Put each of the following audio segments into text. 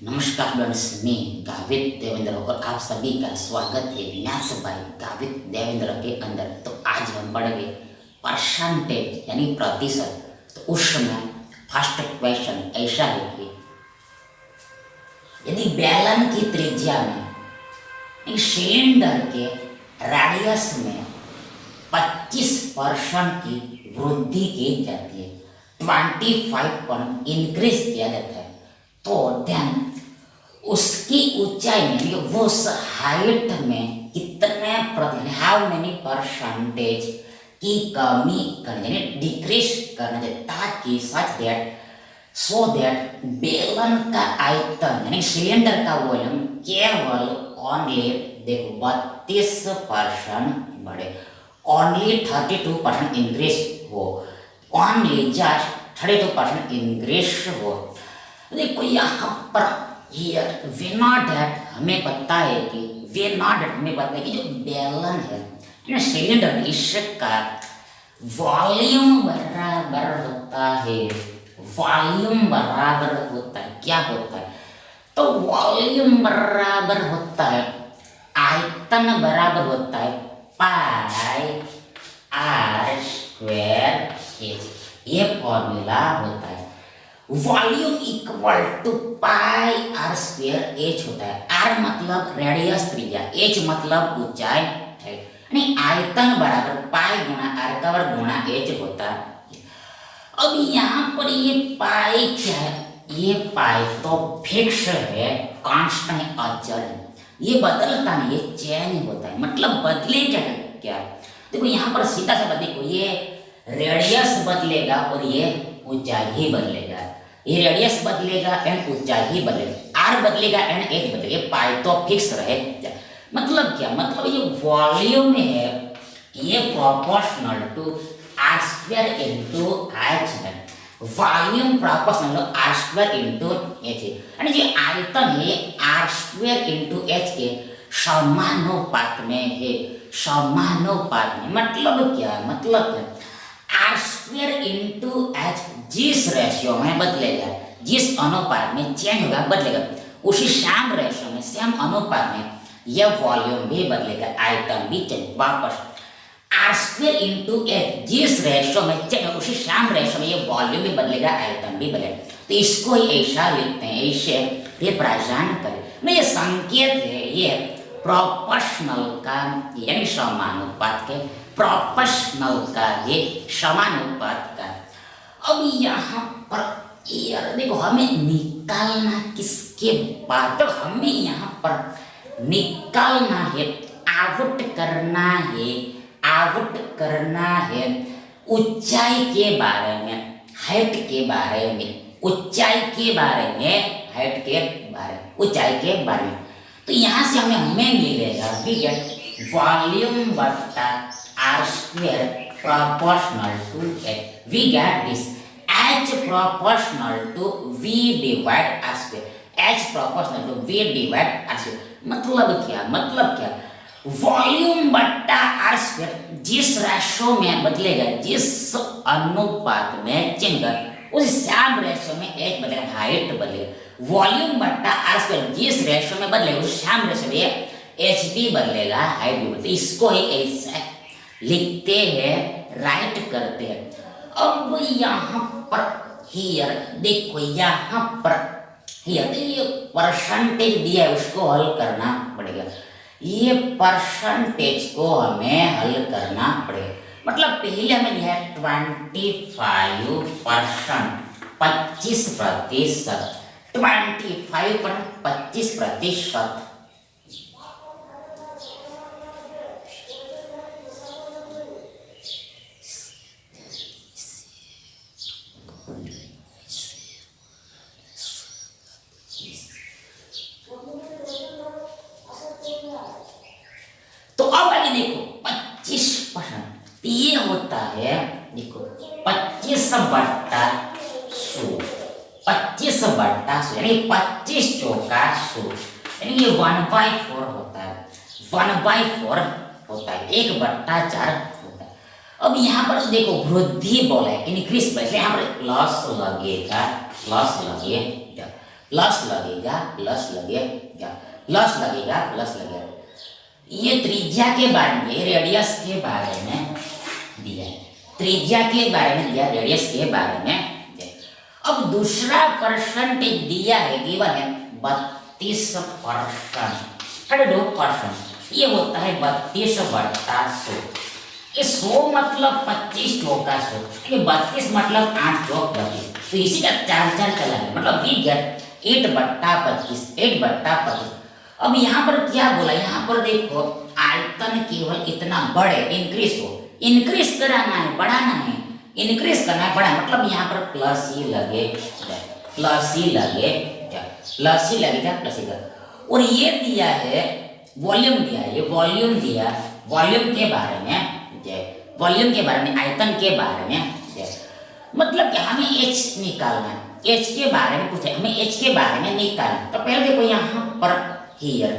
नमस्कार फ्रेंड्स, मैं गावित देवेंद्र और आप सभी का स्वागत है मैथ्स बाय गावित देवेंद्र के अंदर। तो आज हम पढ़ेंगे परसेंटेज यानी प्रतिशत। तो उसमें फर्स्ट क्वेश्चन ऐसा है कि यदि बेलन की त्रिज्या में सिलेंडर के रेडियस में 25% की वृद्धि की जाती है, 25 इंक्रीज किया जाता है, तो देन उसकी ऊंचाई में वो हाइट में कितने प्रतिशत हाउ मेनी परसेंटेज की कमी करनी यानी डिक्रीज करना चाहिए, ताकि सच दैट सो दैट बेलन का आयतन यानी सिलेंडर का वॉल्यूम केवल ओनली देखो 32% बढ़े, ओनली 32% इंक्रीज हो, ओनली जस्ट 32% इंक्रीज हो। देखो यहाँ पर वी नॉट दैट हमें पता है कि हमें पता है कि जो बेलन है सिलेंडर इसका वॉल्यूम बराबर होता है, वॉल्यूम बराबर होता है, क्या होता है? तो वॉल्यूम बराबर होता है आयतन बराबर होता है पाई आर स्क्वायर एच, ये फॉर्मूला होता है। Volume equal to pi R square H होता है। आर मतलब रेडियस त्रिज्या, एच मतलब ऊंचाई है, यानी आयतन बराबर पाई गुणा आर का वर्ग गुणा एच होता है। अब यहाँ पर ये पाई क्या है? ये पाई तो फिक्स है, कांस्टेंट है, अचल है, ये बदलता नहीं, ये चेंज होता है। मतलब बदलेगा क्या? देखो यहाँ पर सीधा सा देखो, ये रेडियस बदलेगा और ये ऊंचाई ही बदलेगा, ये रेडियस बदलेगा एंड ऊंचाई ही बदलेगा, आर बदलेगा एंड एच बदलेगा, पाई तो फिक्स रहे। मतलब क्या? मतलब ये वॉल्यूम है, ये proportional to R square into H है, volume proportional to R square into H है, यानी जो आयतन है आर स्क्वायर इनटू एच के समानुपात में है, समानुपात में। मतलब क्या? मतलब क्या? आर स्क्वायर इंटू एच जिस रेशियो में बदलेगा, जिस अनुपात में चेंज होगा बदलेगा, उसी सेम रेशियो में सेम अनुपात में यह वॉल्यूम भी बदलेगा, आयतन भी चेंज। वापस आर स्क्वायर इंटू एच जिस रेशियो में चेंज होगा उसी सेम रेशियो में यह वॉल्यूम भी बदलेगा, आयतन भी बदलेगा। तो इसको ही ऐसा लिखते हैं, ऐसे रिप्रेजेंट करें। मैं ये संकेत है, ये प्रोपोर्शनल का यानी समानुपात के, प्रोपोर्शनल का ये समानुपात का। अब यहाँ पर यार देखो, हमें निकालना किसके बाद? तो हमें यहाँ पर निकालना है, आउट करना है, आउट करना है ऊंचाई के बारे में, हाइट के बारे में, ऊंचाई के बारे में, हाइट के बारे में, ऊंचाई के बारे में। तो यहाँ से हमें मिलेगा वॉल्यूम बटा R square proportional to H. We get this H proportional to V divide R square, H proportional to V divide R square. मतलब क्या? मतलब क्या? वॉल्यूम बटा आर स्क्वायर जिस रेशो में बदलेगा, जिस अनुपात में चेंज होगा, उस सेम रेशो में एच बदलेगा, हाइट बदलेगा। वॉल्यूम बटा आर स्क्वायर जिस रेशो में बदलेगा उस सेम रेशो में एच भी बदलेगा, हाइट भी बदलेगा। इसको ही ऐसे लिखते हैं, राइट करते हैं। अब यहाँ पर हियर देखो, यहाँ पर हियर ये परसेंटेज दिया है, उसको हल करना पड़ेगा। ये परसेंटेज को हमें हल करना पड़ेगा। मतलब पहले हमें लिया है 25%, 25%, 25%। तो अब आगे देखो 25%, ये होता है देखो 25/100, 25/100 यानी 25 चौका 100, यानी ये 1/4 होता है, 1/4 होता है, 1/4 होता है। अब यहाँ पर देखो वृद्धि बोला है, इंक्रीज बोला है, यहाँ पर प्लस लगेगा, प्लस लगेगा। प्लस लगेगा, प्लस लगेगा, प्लस लगेगा, प्लस लगेगा। ये त्रिज्या के बारे में, रेडियस के बारे में दिया है, त्रिज्या के बारे में दिया, रेडियस के बारे में। अब दूसरा परसेंटेज दिया है, केवल है 32%, 32%। ये होता है 32/100। ये 100 मतलब 25 चौका 100, ये 32 मतलब 8 चौक 32। तो इसी का 4 चला गया, मतलब वी गेट 8/25, 8/25। अब यहाँ पर क्या बोला, यहाँ पर देखो आयतन केवल इतना बढ़े, इंक्रीज हो, इंक्रीज कराना है, बढ़ाना है, इंक्रीज करना है, बढ़ा, मतलब यहाँ पर प्लस ही लगे, प्लस ही लगे, प्लस ही लगेगा, प्लस ही लगेगा। और ये दिया है वॉल्यूम, दिया है ये वॉल्यूम दिया, वॉल्यूम के बारे में, वॉल्यूम के बारे में, आयतन के बारे में, मतलब कि हमें एच निकालना है, एच के बारे में पूछा, हमें एच के बारे में निकालना। तो पहले देखो यहाँ पर हियर,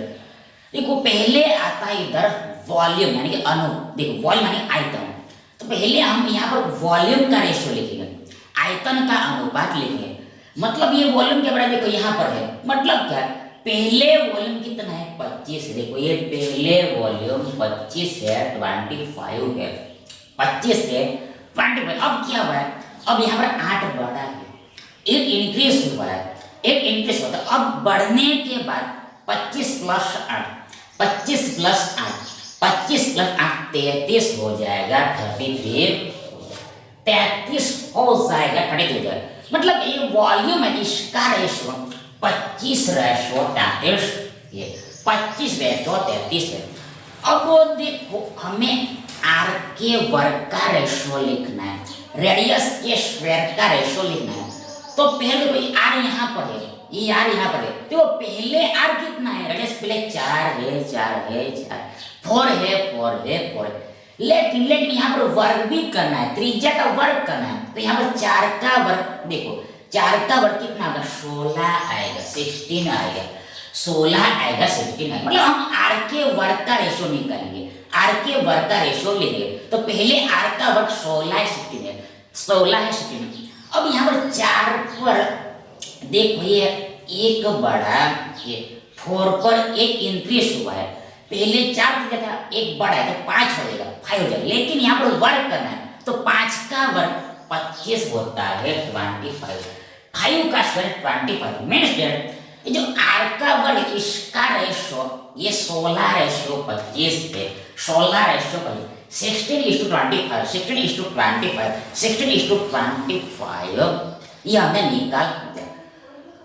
देखो पहले आता है इधर वॉल्यूम यानी कि अणु, देखो वॉल्यूम यानी आयतन। तो पहले हम यहाँ पर वॉल्यूम का रेशियो लिखेंगे, आयतन का अनुपात लिखेंगे, मतलब ये वॉल्यूम के बारे में देखो यहाँ पर है, मतलब क्या, पहले वॉल्यूम कितना है 25, देखो ये पहले वॉल्यूम 25 है, 25 है, 25 है 25। अब क्या हुआ है, अब यहाँ पर 8 बढ़ा है, एक इंक्रीज हुआ है, एक इंक्रीज होता है। अब बढ़ने के बाद 25 प्लस 8, 25 प्लस 8, 25 प्लस 8 33 हो जाएगा, 33, 33 हो जाएगा, 33 हो जाएगा। मतलब ये वॉल्यूम है, इसका रेशो 25/33, ये 25/33 है। अब वो देखो हमें आर के वर्ग का रेशो लिखना है, रेडियस के स्क्वायर का रेशो लिखना है। तो पहले भाई आर यहाँ पर है, ये आर यहाँ पर है, तो पहले आर कितना है, रेडियस पहले 4 है, 4 है, 4, 4 है, 4 है, 4 है। लेकिन यहाँ पर वर्ग भी करना है, त्रिज्या का वर्ग करना है। तो यहाँ पर 4 का वर्ग, देखो 4 का वर्ग कितना होगा, 16 आएगा, 16 आएगा, 16 आएगा, 16 आएगा। मतलब हम आर के वर्ग का रेशो निकालेंगे, आर के वर्ग का रेशो लेंगे। तो पहले आर का वर्ग 16 है, 16 है, 16 है, 16। अब यहाँ पर 4 पर देखो ये एक बढ़ा, ये 4 पर एक इंक्रीज हुआ है, पहले 4 दिया था, एक बढ़ा है तो 5 हो जाएगा, 5 हो जाएगा। लेकिन यहाँ पर वर्ग करना है, तो 5 का वर्ग 25 होता है, 25, 5 का स्क्वायर 25 मीन्स दैट ये जो आर का वर्ग, इसका रेशो ये 16/25 है, 16/25, 16:25, 16:25, 16:25 ये हमने निकाल दिया।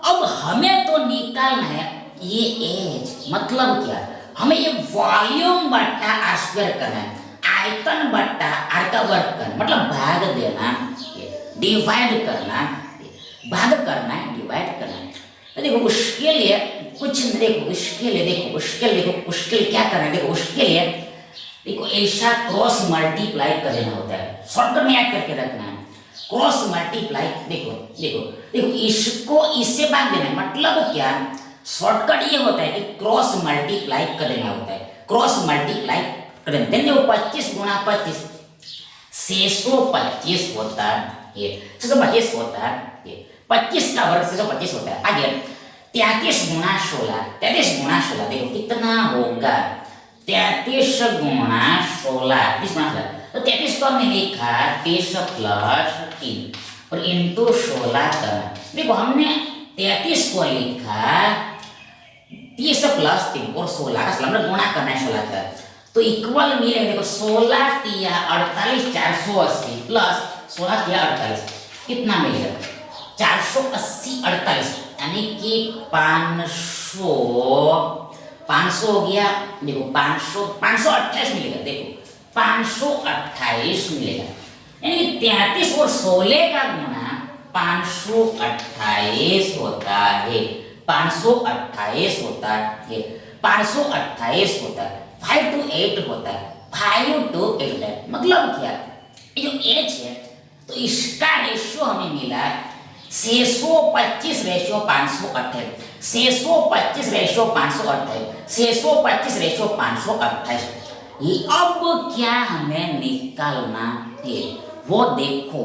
अब हमें तो निकालना है ये एच, मतलब क्या, हमें ये वॉल्यूम बट्टा आर स्क्वायर करना है, आयतन बट्टा आर का वर्ग करना, मतलब भाग देना, डिवाइड करना, भाग करना है, डिवाइड करना है। तो देखो उसके लिए कुछ, देखो उसके लिए, देखो उसके लिए, देखो उसके लिए क्या करना है, देखो उसके लिए देखो ऐसा क्रॉस मल्टीप्लाई कर देना होता है, शॉर्टकट में याद करके रखना है, क्रॉस मल्टीप्लाई। देखो देखो देखो इसको इससे भाग देना है, मतलब क्या, शॉर्टकट ये होता है कि क्रॉस मल्टीप्लाई कर देना होता है, क्रॉस मल्टीप्लाई कर देना। देखो 25 × 25 625 होता है, ये 625 होता है, ये 25 का वर्ग 625 होता है। आगे 33 × 16, 33 × 16 देखो कितना होगा, 33 × 16, 30 × 16। तो 33 को हमने लिखा 30 + 3 और इंटू 16 करना। देखो हमने 33 को लिखा 30 + 3 और 16 का मतलब गुणा करना है 16 का, तो इक्वल मिलेगा। देखो 16 × 3 = 48, 480 प्लस 16 × 3 = 48, कितना मिलेगा, 480 48, यानी कि 500 हो गया। देखो 528 मिलेगा, देखो 528 मिलेगा, यानी 33 और 16 का गुणा 528 होता है, 528 होता है, 528 होता है, 5 to 8 होता है, 5 to 8 होता है। मतलब क्या, ये जो एच है तो इसका रेशियो हमें मिला 625/528, 625/528, 625/528। अब क्या हमें निकालना है वो देखो,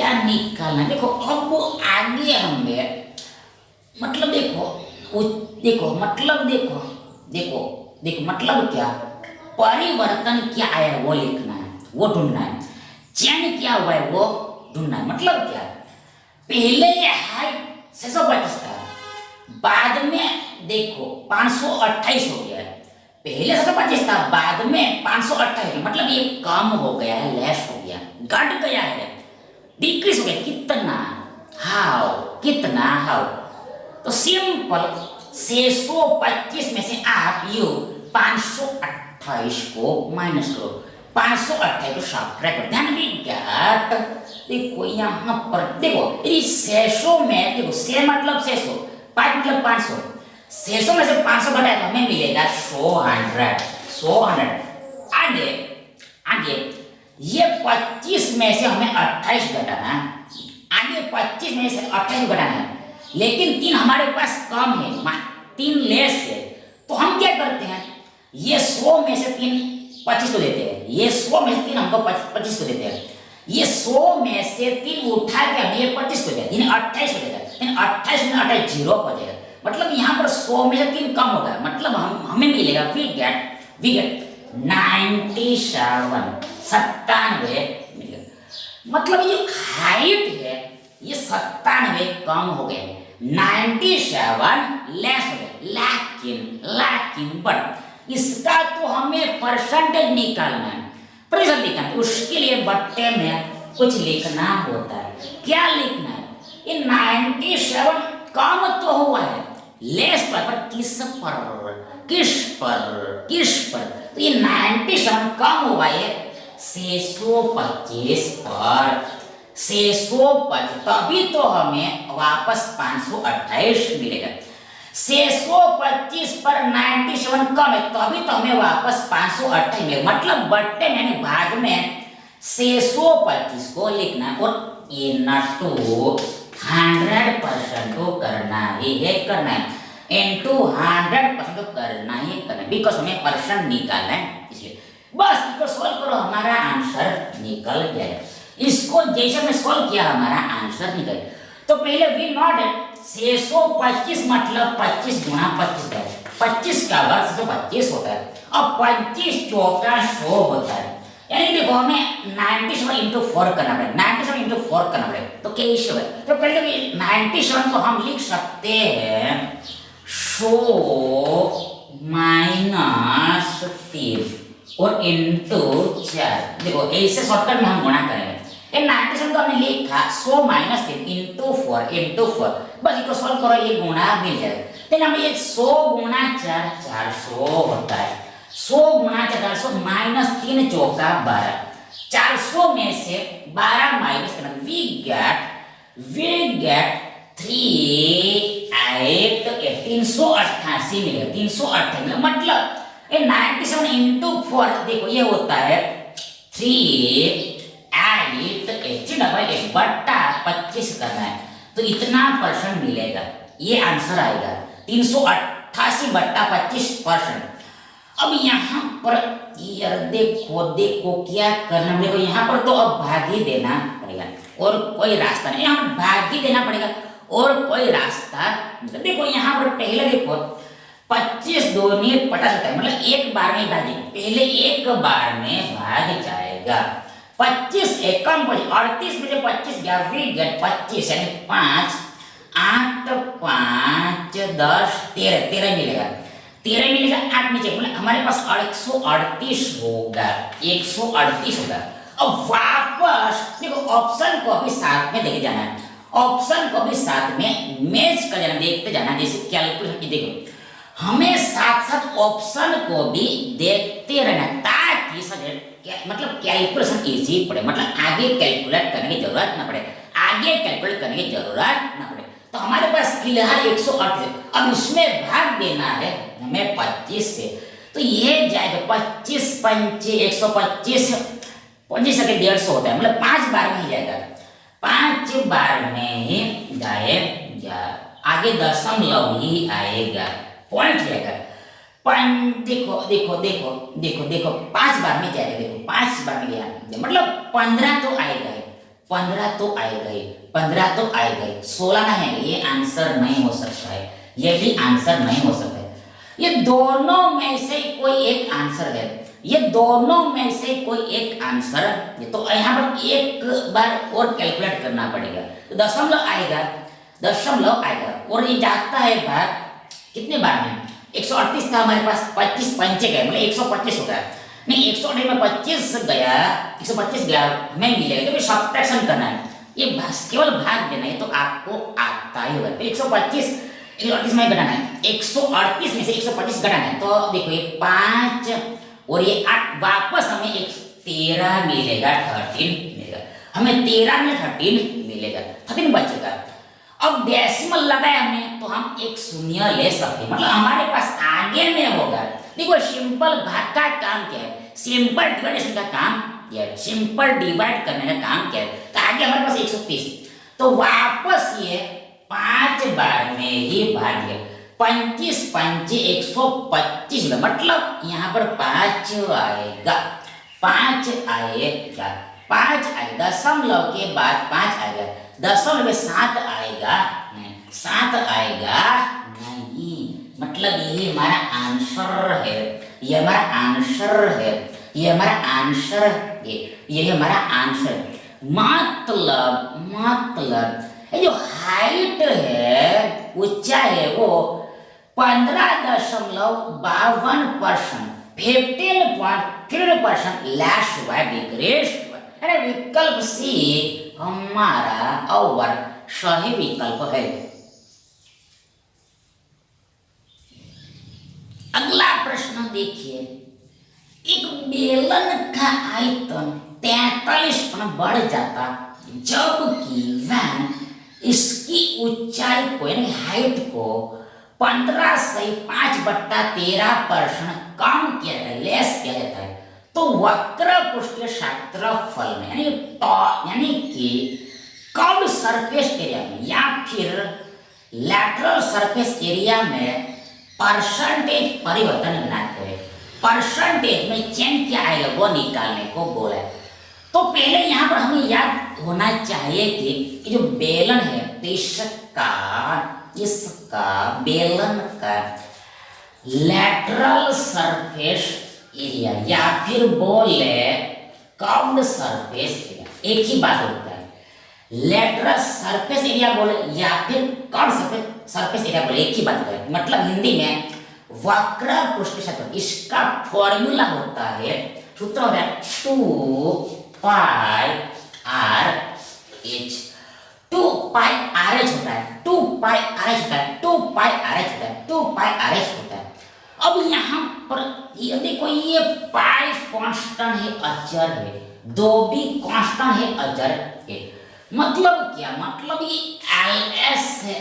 क्या निकालना, देखो अब आगे हमें मतलब देखो देखो मतलब देखो देखो मतलब क्या, परिवर्तन क्या आया वो लिखना है, वो ढूंढना है। चेंज क्या हुआ है वो ढूंढना है। मतलब क्या, पहले ये हाइट 625 था, बाद में देखो 528 हो गया है। पहले 625 था, बाद में 528, मतलब ये कम हो गया है, लेस हो गया, घट गया है, डिक्रीज हो गया। कितना, हाउ, कितना, हाउ। तो सिंपल 625 में से आप यू 528 को माइनस करो, 528 को सब्ट्रैक्ट करो। ध्यान विज्ञात देखो यहाँ पर देखो, यदि 600 में देखो 6 मतलब 600, 5 मतलब 500, 600 में से 500 घटाए तो हमें मिलेगा 100। आगे आगे ये 25 में से हमें 28 घटाना है, आगे 25 में से 28 घटाना है, लेकिन 3 हमारे पास कम है, 3 लेस है। तो हम क्या करते हैं, ये 100 में से 3 25 को देते हैं, ये 100 में से 3 हमको 25 को देते हैं, ये 100 में से 3 उठा के हम ये 25 को देते हैं, 28 हो जाएगा, 28 में 28 जीरो हो जाएगा। मतलब यहाँ पर 100 में से 3 कम होगा, मतलब हमें मिलेगा वी गेट 97 मिलेगा। मतलब ये हाइट है ये 97 कम हो गए, 97 लेस हो गए। लेकिन बट इसका तो हमें परसेंटेज निकालना है, प्रतिशत निकालना है, उसके लिए बट्टे में कुछ लिखना होता है। क्या लिखना है, ये 97 कम तो हुआ है, लेस पर किस पर, तो ये 97 कम हुआ है 625 पर, 625, तभी तो हमें वापस 528 मिलेगा। 625 पर 97 कम है, तभी तो हमें वापस 528 मिलेगा। मतलब बट्टे में भाग में 625 को लिखना है और ये नटू 100% को करना ही है, करना है, इनटू 100% को करना ही करना है, बिकॉज हमें परसेंट निकालना है, इसलिए बस इसको सॉल्व करो, हमारा आंसर निकल गया। इसको जैसे मैं सॉल्व किया हमारा आंसर निकल गया। तो पहले वी नॉट 625 मतलब 25 गुणा 25 है, 25 का वर्ग 625 होता है, अब 25 चौका 100 होता है, यानी देखो हमें 97 इंटू 4 करना पड़ेगा, 97 इंटू 4 करना पड़ेगा। तो क्या इश्यू है, तो पहले 97 को हम लिख सकते हैं 100 माइनस 3 और इंटू 4। देखो ऐसे शॉर्टकट में हम गुणा करेंगे, 97 तो हमने लिखा 100 माइनस 3 इंटू 4, बस इसको सॉल्व करो, ये गुणा मिल जाएगा। लेकिन हमें ये 100 गुणा 4 400 होता है, 100 गुणा 400 माइनस 3 चौका 12, 400 में से 12 माइनस करना, वी गेट 388 मिलेगा, 388 मिलेगा। मतलब 97 इंटू 4 देखो ये होता है 388 बट्टा 25 करना है, तो इतना परसेंट मिलेगा, ये आंसर आएगा 388 बट्टा 25%। अब यहाँ पर यार देखो क्या करना, देखो यहाँ पर तो अब भाग ही देना पड़ेगा और कोई रास्ता नहीं, यहाँ भाग ही देना पड़ेगा और कोई रास्ता। देखो यहाँ पर पहले देखो 25 दूनी 50 होता है, मतलब एक बार में भागे, पहले एक बार में भाग जाएगा। 25 एकम 38 में से 25 गया, वी गेट 25 यानी 5 8 5 10 13 मिलेगा, 13 मिलेगा, 8 नीचे, मतलब हमारे पास 138 होगा, 138 होगा। अब वापस देखो ऑप्शन को भी साथ में देखे जाना है, ऑप्शन को भी साथ में मैच कर जाना, देखते जाना, जैसे कैलकुलेशन की देखो हमें साथ साथ ऑप्शन को भी देखते रहना ताकि मतलब कैलकुलेशन इजी पड़े, मतलब आगे कैलकुलेट करने की जरूरत ना पड़े, आगे कैलकुलेट करने की जरूरत ना पड़े। तो हमारे पास फिलहाल 108 है, अब इसमें भाग देना है हमें 25 से, तो ये जाएगा 25 पंच 125, 25 से 150 होता है, मतलब 5 बार में ही जाएगा, 5 बार में ही जाएगा, आगे दशमलव ही आएगा, पॉइंट जाएगा। देखो 5 बार में जाएगा, देखो 5 बार में गया, मतलब 15 तो आएगा, 15 तो आएगा ही, 15 तो आएगा ही, 16 ना है, ये आंसर नहीं हो सकता है, ये भी आंसर नहीं हो सकता है। ये दोनों में से कोई एक आंसर है, ये दोनों में से कोई एक आंसर है। तो यहाँ पर एक बार और कैलकुलेट करना पड़ेगा, तो दशमलव आएगा, दशमलव आएगा, और ये जाता है भाग कितने बार में, 138 का हमारे पास 25 पंचे गए, मतलब 125 हो गया, नहीं 138 में 25 गया, 125 गया हमें मिलेगा, तो सब्ट्रैक्शन करना है, ये केवल भाग देना है, तो आपको आता ही होगा। तो 125 138 में घटाना है, 138 में से 125 घटाना है, तो देखो ये 5 और ये 8, वापस हमें 13 मिलेगा, 13 मिलेगा, हमें 13 में 13 मिलेगा, 13 बचेगा। अब डेसिमल लगाए हमने, तो हम एक शून्य ले सकते हैं, मतलब हमारे पास आगे में होगा। देखो सिंपल भाग का काम क्या है, सिंपल डिवाइडेशन का काम क्या है, सिंपल डिवाइड करने का काम क्या है, तो आगे हमारे पास 130, तो वापस ये 5 बार में ही भाग गया, 25 पंचे 125, मतलब यहाँ पर 5 आएगा, 5 आएगा, 5 आएगा, दशमलव के बाद 5 आएगा, दशमलव में 7 आएगा नहीं, 7 आएगा नहीं, मतलब ये हमारा आंसर है, ये हमारा आंसर है, ये हमारा आंसर है, ये हमारा आंसर। मतलब ये जो हाइट है, ऊंचाई है, वो 15.52%, 15.3% लेस हुआ है, डिक्रीज हुआ है। अरे विकल्प सी हमारा और सही विकल्प है। अगला प्रश्न देखिए, एक बेलन का आयतन 43 गुना बढ़ जाता जबकि वह इसकी ऊंचाई को यानी हाइट को 15 से 5/13% कम किया जाता है, लेस किया जाता है, तो वक्र पृष्ठीय क्षेत्रफल में यानी कि कर्व्ड सरफेस एरिया में या फिर लैटरल सरफेस एरिया में परसेंटेज परिवर्तन ज्ञात करें। परसेंटेज में चेंज क्या आएगा वो निकालने को बोला है। तो पहले यहाँ पर हमें याद होना चाहिए कि जो बेलन है, इसका बेलन का लैटरल सरफेस एरिया या फिर बोले कर्व्ड सरफेस एरिया, एक ही बात होता है। लैटरल सरफेस एरिया बोले या फिर कर्व्ड सरफेस एरिया बोले, एक ही बात होता है। मतलब हिंदी में वक्र पृष्ठीय क्षेत्रफल, इसका फॉर्मूला होता है, सूत्र होता है 2πRH, 2πRH होता है, 2πRH होता है, 2πRH होता है, 2πRH होता है। अब यहाँ पर ये देखो, ये पाई कांस्टेंट है, अचर है, दो भी कांस्टेंट है, अचर है। मतलब क्या, मतलब ये LS है,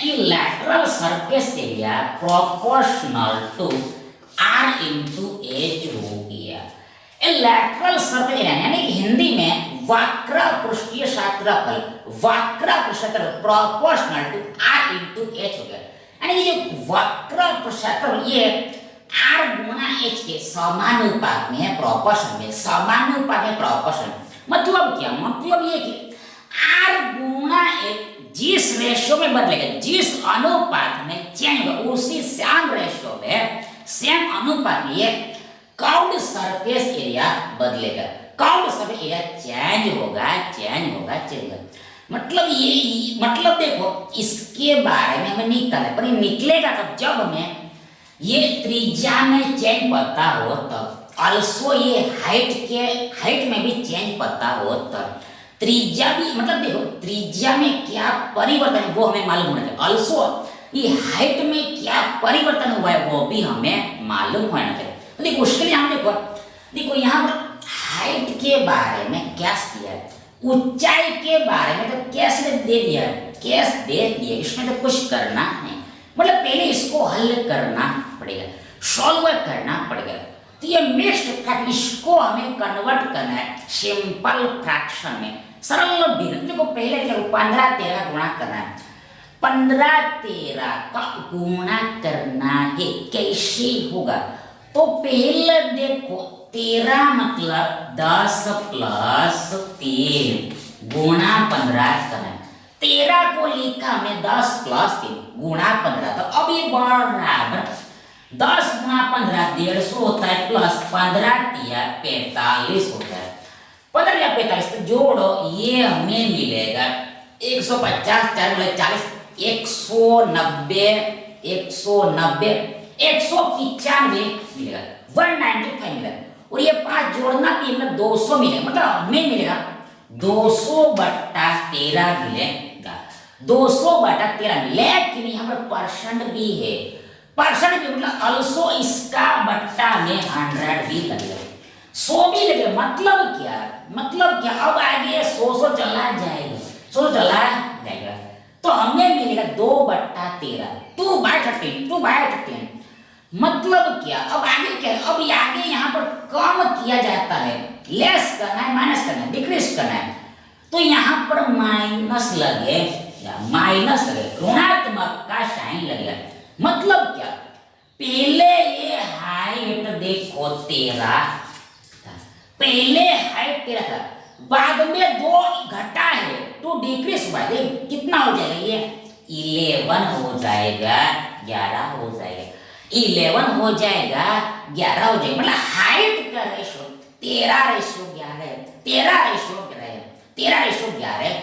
lateral surface area proportional to R into H हो गया। लैटरल सरफेस एरिया यानी कि हिंदी में वक्र पृष्ठीय क्षेत्रफल, वक्र पृष्ठीय क्षेत्रफल proportional to R into H हो गया। यानी कि जो वक्र क्षेत्रफल ये R गुना H के समानुपात में है, प्रोपोर्शन में, समानुपात में प्रोपोर्शन। मतलब क्या, मतलब ये कि R गुना H जिस रेशियो में बदलेगा, जिस अनुपात में चेंज होगा, उसी सेम रेशियो में, सेम अनुपात में ये कर्व्ड सरफेस एरिया बदलेगा, कर्व्ड सरफेस एरिया चेंज होगा, चेंज होगा, चेंज होगा। मतलब ये, मतलब देखो इसके बारे में हमें निकाले, पर ये निकलेगा तब जब हमें ये त्रिज्या में चेंज पता हो तब, ऑल्सो ये हाइट में भी चेंज पता हो तब, त्रिज्या भी, मतलब देखो त्रिज्या में क्या परिवर्तन है वो हमें मालूम होना चाहिए, ऑल्सो ये हाइट में क्या परिवर्तन हुआ है वो भी हमें मालूम होना चाहिए। तो देखो उसके लिए हम देखो यहाँ पर हाइट के बारे में कैस दिया है, ऊंचाई के बारे में तो कैस दे दिया है, कैस दे दिया, इसमें तो कुछ करना नहीं, मतलब पहले इसको हल करना पड़ेगा, सॉल्व करना पड़ेगा। तो ये मिक्स्ड फ्रैक्शन, इसको हमें कन्वर्ट करना है सिंपल फ्रैक्शन में, सरल भिन्न। देखो पहले 15-13 का गुणा करना है, 15-13 का गुणा करना है, कैसे होगा, तो पहले देखो 13 मतलब 10 प्लस 3 गुणा 15 करना है। 13 को लिखा हमने 10 प्लस 3 गुणा 15, तो अब ये बराबर 10 गुणा 15 150 होता है, प्लस 15 तिया 45 होता है। 15 या 45 तो जोड़ो, ये हमें मिलेगा 150 4 40 190 195 मिलेगा, 195 मिलेगा। और ये 5 जोड़ना भी मतलब 200 मिलेगा, मतलब हमें मिलेगा 200/13 मिलेगा, 200/13। लेकिन यहाँ पर परसेंट भी है, परसेंट भी मतलब अल्सो इसका बट्टा में 100 भी लगेगा, 100 भी लगेगा। मतलब क्या, मतलब क्या, अब आगे 100 चला जाएगा, 100 चला जाएगा, तो हमें मिलेगा 2/13, 2/13। मतलब क्या, अब आगे क्या, अब आगे यहाँ पर कम किया जाता है, लेस करना है, माइनस करना है, डिक्रीज करना है, तो यहाँ पर माइनस लगे, ऋणात्मक का साइन लगेगा। मतलब क्या, पहले ये हाइट देखो 13 था, पहले हाइट 13 था, बाद में 2 घटा है, 2 डिक्रीज हुआ है, कितना हो जाएगा, ये 11 हो जाएगा, 11 हो जाएगा, 11 हो जाएगा, 11 हो जाएगा। मतलब हाइट का रेशो 13:11, 13:11।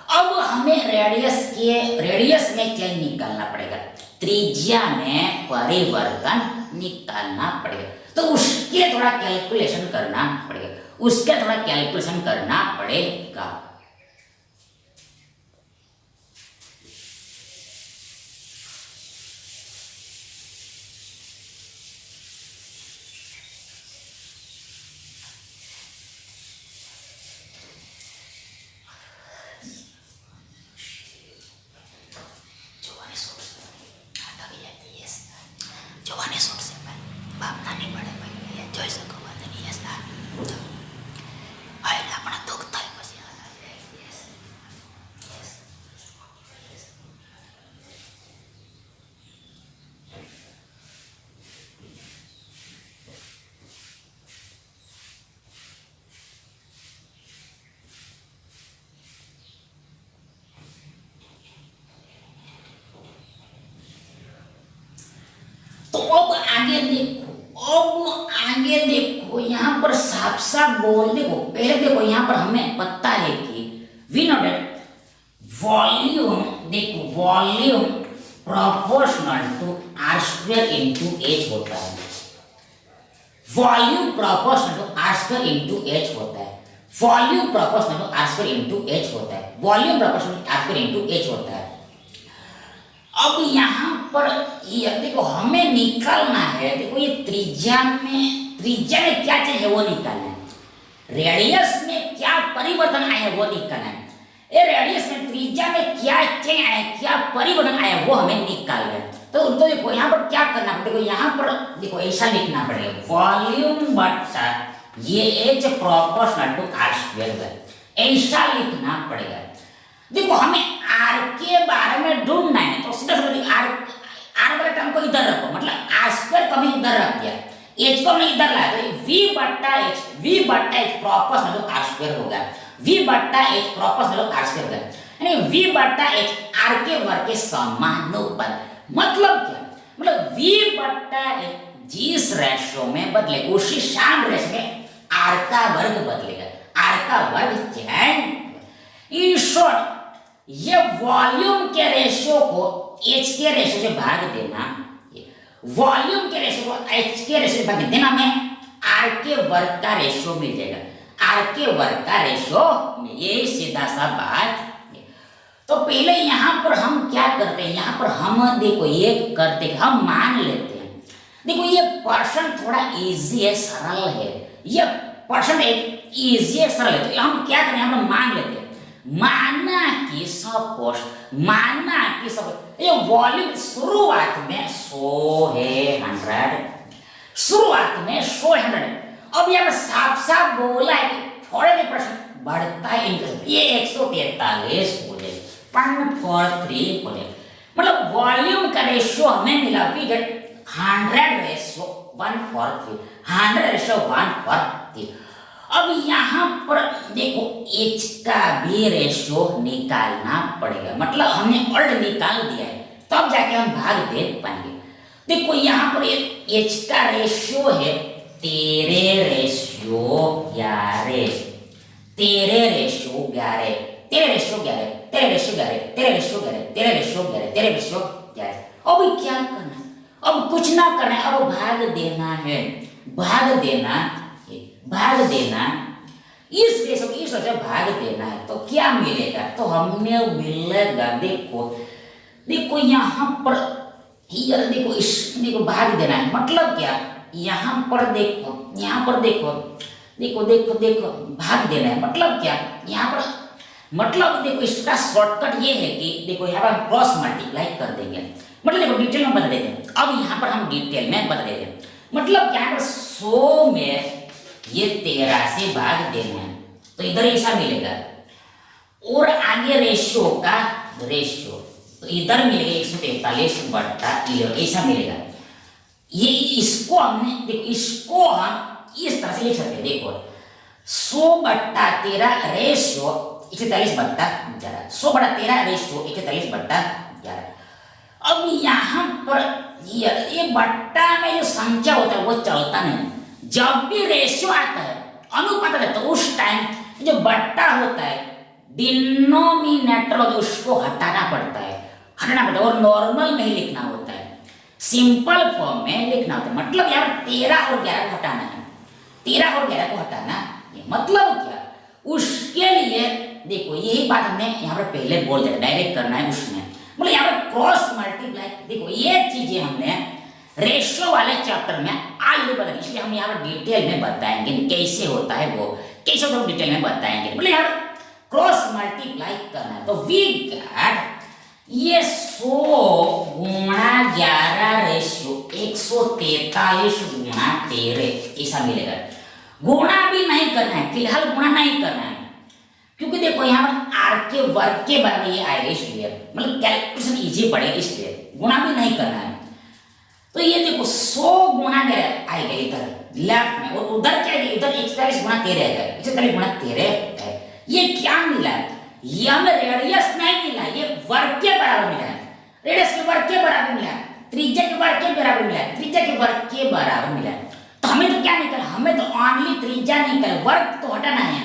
अब हमें रेडियस में क्या निकालना पड़ेगा, त्रिज्या में परिवर्तन निकालना पड़ेगा, तो उसके थोड़ा कैलकुलेशन करना पड़ेगा, तो अब आगे देखो, यहाँ पर साफ साफ बोल, देखो पहले देखो, यहाँ पर हमें पता है कि वी नो दैट वॉल्यूम, देखो volume proportional to R square into H होता है, volume proportional to R square into H होता है, volume proportional to R square into H होता है, volume proportional to R square into H होता है। अब यहाँ पर ये देखो हमें निकालना है, देखो ये त्रिज्या में क्या चाहिए वो निकालना है, रेडियस में क्या परिवर्तन आया वो निकालना है, ये रेडियस में त्रिज्या में क्या चेंज आया, क्या परिवर्तन आया वो हमें निकालना है। तो देखो यहाँ पर क्या करना पड़ेगा, देखो यहाँ पर देखो ऐसा लिखना पड़ेगा, वॉल्यूम बट्टा ये H proportional to R square, ऐसा लिखना पड़ेगा। देखो हमें आर के बारे में ढूंढना है, तो सीधा सीधा आर वाले टर्म को इधर रखो, मतलब आर स्क्वायर को हमने इधर रख दिया, एच को हमने इधर लाया, तो v बट्टा H proportional to R square हो गया, v बट्टा H proportional to R square हो गया, यानी v बट्टा एच आर के वर्ग के समानुपाती। मतलब क्या, मतलब v बट्टा एच जिस रेशो में बदलेगा उसी समान रेशो में आर का वर्ग बदलेगा, आर का वर्ग चेंज। इन शॉर्ट ये वॉल्यूम के रेशियो को एच के रेशियो से भाग देना, वॉल्यूम के रेशियो को एच के रेशियो से भाग देना, हमें आर के वर्ग का रेशियो मिल जाएगा, आर के वर्ग का रेशियो, ये सीधा सा बात। तो पहले यहाँ पर हम क्या करते हैं, यहाँ पर हम देखो ये करते हैं, हम मान लेते हैं, देखो ये पर्सन थोड़ा इजी है, सरल है, ये पर्सन इजी है, सरल है, तो हम क्या करें, हम मान लेते हैं, माना कि सपोज ये वॉल्यूम शुरुआत में 100 है, 100 शुरुआत में 100 100। अब यहाँ पर साफ साफ बोला है कि थोड़े के प्रश्न बढ़ता है, ये 143 हो जाए, 143 हो जाए, मतलब वॉल्यूम का रेशियो हमें मिला 100:100 1/4 100:1/3। अब यहाँ पर देखो h का भी रेशियो निकालना पड़ेगा, मतलब हमने ऑल्ट निकाल दिया है, तब जाके हम भाग दे पाएंगे। देखो यहाँ पर h का रेशियो है 13:11, 13:11। अब क्या करना है? अब कुछ ना करना है, अब भाग देना है, भाग देना इस रेशो से भाग देना है। तो क्या मिलेगा? तो हमें मिलेगा, देखो यहाँ पर देखो देखो भाग देना है, मतलब क्या? यहाँ पर देखो भाग देना है, मतलब क्या? यहाँ पर मतलब देखो इसका शॉर्टकट ये है कि देखो यहाँ पर क्रॉस मल्टीप्लाई कर देंगे, मतलब देखो डिटेल में बता देते हैं। अब यहाँ पर हम डिटेल में बता देते हैं, मतलब यहाँ पर 100 में ये 13 से भाग देना है, तो इधर ऐसा मिलेगा। और आगे रेशियो का रेशियो, तो इधर मिलेगा 143/11 ऐसा मिलेगा। ये इसको हमने देखो, इसको हम इस तरह से लिख सकते हैं, देखो 100/13 रेशियो 143/11, 100/13 रेशियो 143/11। अब यहाँ पर ये बट्टा में जो संख्या होता है वो चलता नहीं, जब भी रेशियो आता है, अनुपात आता है, तो उस टाइम जो बट्टा होता है डिनोमिनेटर उसको हटाना पड़ता है, और नॉर्मल में ही लिखना होता है, सिंपल फॉर्म में लिखना होता है। मतलब यार 13 और 11 को हटाना है, 13 और 11 को हटाना है, मतलब क्या? उसके लिए देखो यही बात हमने यहाँ पर पहले बोल दिया, डायरेक्ट करना है उसमें, मतलब यहाँ पर क्रॉस मल्टीप्लाई। देखो ये चीजें हमने रेशियो वाले चैप्टर में आगे बता दी, इसलिए हम यहाँ पर डिटेल में बताएंगे कैसे होता है वो, कैसे होता है डिटेल में बताएंगे। मतलब यहाँ क्रॉस मल्टीप्लाई करना है, तो वी गॉट ये 100/11 रेशियो 143/13 ऐसा मिलेगा। गुणा भी नहीं करना है, फिलहाल गुणा नहीं करना है, क्योंकि देखो यहाँ पर आर के वर्ग के बराबर ये आएगा, इसलिए मतलब कैलकुलेशन इजी पड़ेगा, इसलिए गुणा भी नहीं करना है। तो ये देखो 100 गुणा आएगा इधर लेफ्ट में, और उधर क्या है, इधर 41/13 आएगा, 41/13 है। ये क्या मिला है? ये हमें रेडियस नहीं मिला, ये वर्ग के बराबर मिला है, रेडियस के वर्ग के बराबर मिला है, त्रिज्या के वर्ग के बराबर मिला है, त्रिज्या के वर्ग के बराबर मिला है। तो हमें तो क्या निकला? हमें तो ओनली त्रिज्या निकला, वर्ग तो हटाना है।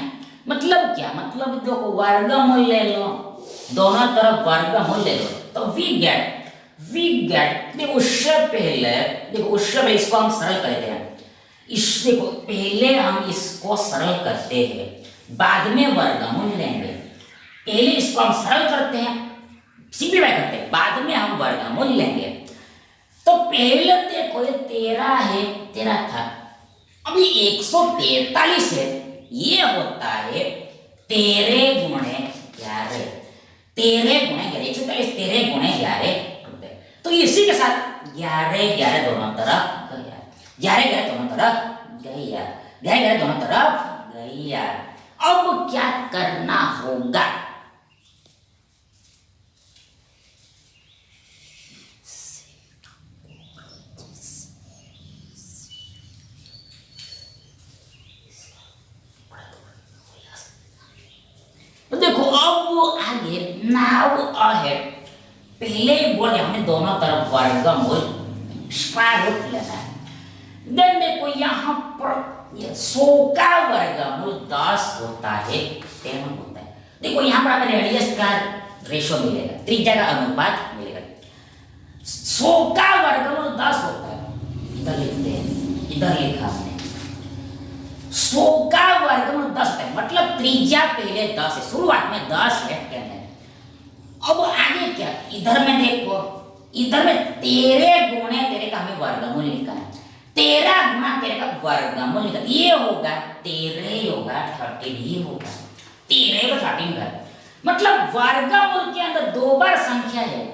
मतलब क्या? मतलब देखो वर्गमूल ले लो, दोनों तरफ वर्गमूल ले लो, तो वी गेट देखो उससे पहले इसको हम सरल करते हैं, देखो पहले हम इसको सरल करते हैं, बाद में वर्गमूल लेंगे। पहले इसको हम सरल करते हैं, सिंप्लीफाई करते हैं, बाद में हम वर्गमूल लेंगे। तो पहले देखो ये 13 है, 13 था, अभी 143 है, ये होता है 13x11, 13x11, तो इसी के साथ 11 दोनों तरफ गया, 11 दोनों तरफ गया। अब क्या करना होगा? तो देखो अब आगे नाउ अहेड, पहले बोल दिया हमने दोनों तरफ वर्गमूल स्क्वायर रूट लेना है। देन देखो यहाँ पर 100 का वर्गमूल 10 होता है, 10 होता है। देखो यहाँ पर हमें रेडियस का रेशियो मिलेगा, त्रिज्या का अनुपात मिलेगा। 100 का वर्गमूल 10 होता है, इधर लिखते हैं, इधर लिखा हमने 100 का वर्गमूल 10 है, मतलब त्रिज्या पहले 10 है, शुरुआत में 10 है, 10 है। अब आगे क्या? इधर में देखो, इधर में 13x13 का हमें वर्गमूल निकालना है, 13x13 का वर्गमूल निकाल, ये होगा 13 होगा 13, ये होगा 13 को 13 का, मतलब वर्गमूल के अंदर 2 बार संख्या है,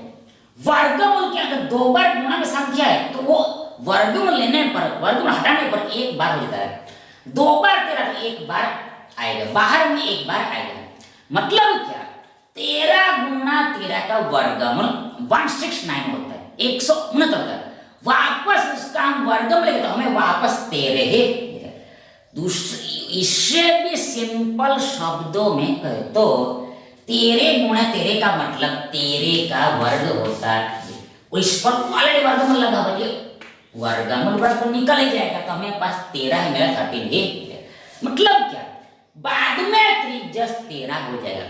वर्गमूल के अंदर 2 बार गुणा में संख्या है, तो वो वर्गमूल लेने पर, वर्गमूल हटाने पर 1 बार हो जाता है। 2 बार 13 तो 1 बार आएगा, बाहर में 1 बार आएगा, मतलब क्या? 13 × 13 का वर्गमूल 169 होता है, 169 होता है। वापस उसका हम वर्गमूल लेंगे तो हमें वापस 13 ही मिलेगा। दूसरी इससे भी सिंपल शब्दों में कहे तो 13 गुणा 13 का मतलब 13 का वर्ग होता है। इस पर ऑलरेडी वर्गमूल लगा हुआ, वर्गमूल वर्ग निकल ही जाएगा तो हमें पास 13 है, मेरा 13 ही। मतलब क्या, बाद में 3 + 13 हो जाएगा।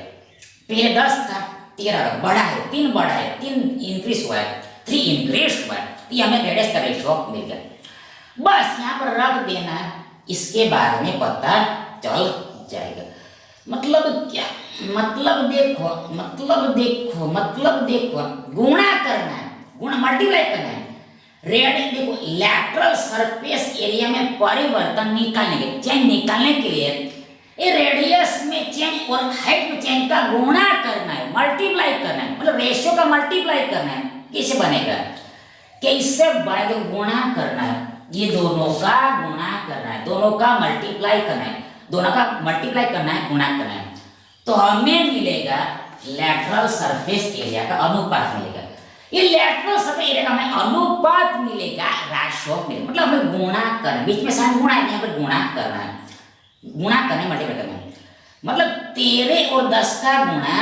पहले 10 था, 13 बड़ा है, 3 बड़ा है, 3 इंक्रीज हुआ है, 3 इंक्रीज हुआ है, तो ये हमें रेडियस का रेशियो मिल गया। बस यहाँ पर रख देना है, इसके बारे में पता चल जाएगा। मतलब क्या, मतलब देखो गुणा करना है, गुणा मल्टीप्लाई करना है। रेडियस देखो, लैटरल सरफेस एरिया में परिवर्तन निकालने के लिए ये रेडियस में चेंज और हाइट में चेंज का गुणा करना है, मल्टीप्लाई करना है, मतलब रेशियो का मल्टीप्लाई करना है। कैसे बनेगा, कैसे बनेगा, गुणा करना है, ये दोनों का गुणा करना है, दोनों का मल्टीप्लाई करना है, दोनों का मल्टीप्लाई करना है, गुणा करना है, तो हमें मिलेगा लैटरल सरफेस एरिया का अनुपात मिलेगा। ये लैटरल सरफेस एरिया का हमें अनुपात मिलेगा, रेशियो मिलेगा, मतलब हमें गुणा करना, बीच में साइन गुणा है, यहाँ पर गुणा करना है, गुणा करने मल्टीप्लाई करना है। मतलब 13 और 10 का गुणा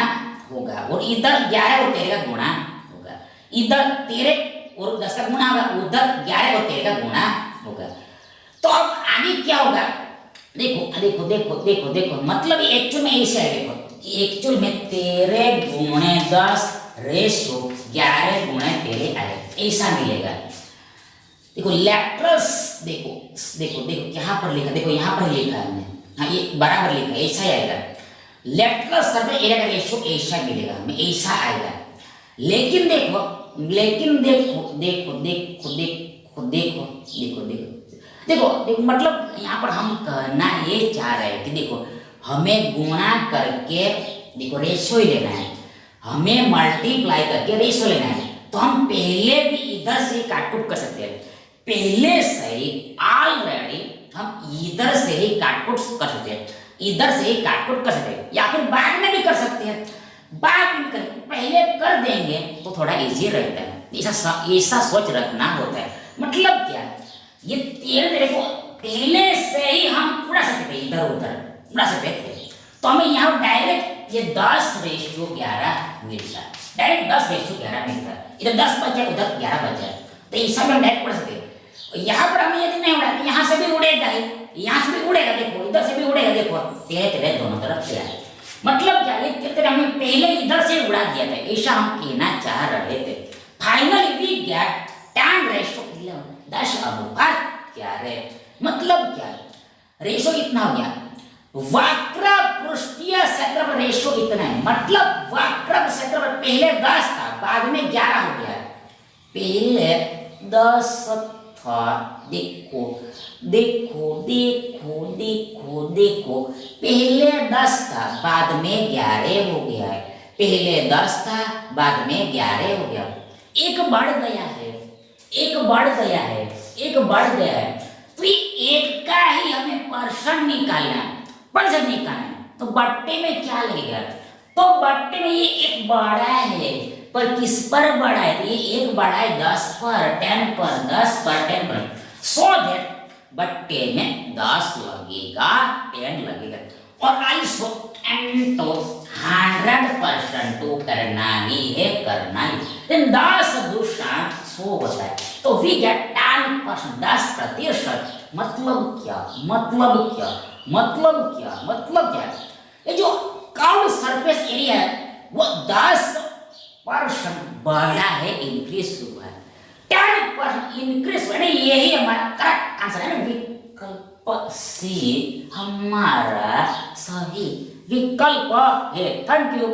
होगा और इधर 11 और 13 का गुणा होगा, इधर 13 और 10 का गुणा होगा, उधर 11 और 13 का गुणा होगा। तो अब आगे क्या होगा, देखो मतलब एक्चुअल में ऐसे है, देखो एक्चुअल में 13 गुणे 10 रेशियो 11 गुणे 13 आए, ऐसा मिलेगा। देखो लैटरस, देखो यहाँ पर लिखा, देखो यहाँ पर लिखा है हमने, हाँ ये बराबर लिखा है, ऐसा ही आएगा। लैटरल सरफेस एरिया का रेशियो ऐसा मिलेगा हमें, ऐसा आएगा। लेकिन देखो मतलब यहाँ पर हम कहना ये चाह रहे हैं कि देखो हमें गुणा करके देखो रेशियो ही लेना है, हमें मल्टीप्लाई करके रेशियो लेना है। तो हम पहले भी इधर से काटकुट कर सकते हैं, पहले से ही ऑलरेडी हम इधर से ही काटकुट कर सकते हैं, इधर से ही काटकुट कर सकते हैं, या फिर बाद में भी कर सकते हैं। बाद में कर, पहले कर देंगे तो थोड़ा इजी रहता है, ऐसा सोच रखना होता है। मतलब क्या, ये 13 को पहले से ही हम उड़ा सकते थे, इधर उधर उड़ा सकते थे, तो हमें यहाँ डायरेक्ट ये 10:11 मिलता है, डायरेक्ट 10:11 मिलता है। इधर 10 बचा, उधर 11 बचा, तो ऐसा में हम डायरेक्ट उड़ा सकते हैं। यहाँ पर हमें यदि नहीं उड़ाते, यहाँ से भी उड़ेगा ही, यहाँ से भी उड़ेगा, देखो इधर से भी उड़ेगा, देखो 13 दोनों तरफ से आए। मतलब क्या, ये 13 हमने पहले इधर से उड़ा दिया था, ऐसा हम कहना चाह रहे थे। Finally we get tan ratio 10:11। मतलब क्या, रेशियो कितना हो गया, वक्र पृष्ठीय क्षेत्रफल रेशियो कितना है, मतलब वक्र क्षेत्रफल पहले 10 था, बाद में 11 हो गया। पहले 10 था, देखो पहले 10 था, बाद में 11 हो गया है, पहले 10 था, बाद में 11 हो गया। एक बढ़ गया है, तो ये एक का ही हमें परसेंट निकालना है, तो बट्टे में क्या लगेगा, तो बट्टे में ये एक बड़ा है, पर किस पर बड़ा है, तो ये एक बड़ा है 10 पर, 10 पर, 10 पर, 10 पर, सो दैट बट्टे में 10 लगेगा, 10 लगेगा। और आइसो एंटो 100% तो करना ही है, 10 दूसरा 100 होता है, तो वी गेट 10%, 10%। मतलब क्या, ये जो कर्व सरफेस एरिया है वो 10% बढ़ा है, इंक्रीज हुआ है, 10% इंक्रीज हुआ है। यही हमारा करेक्ट आंसर है ना, विकल्प सी हमारा सही विकल्प है। Thank you.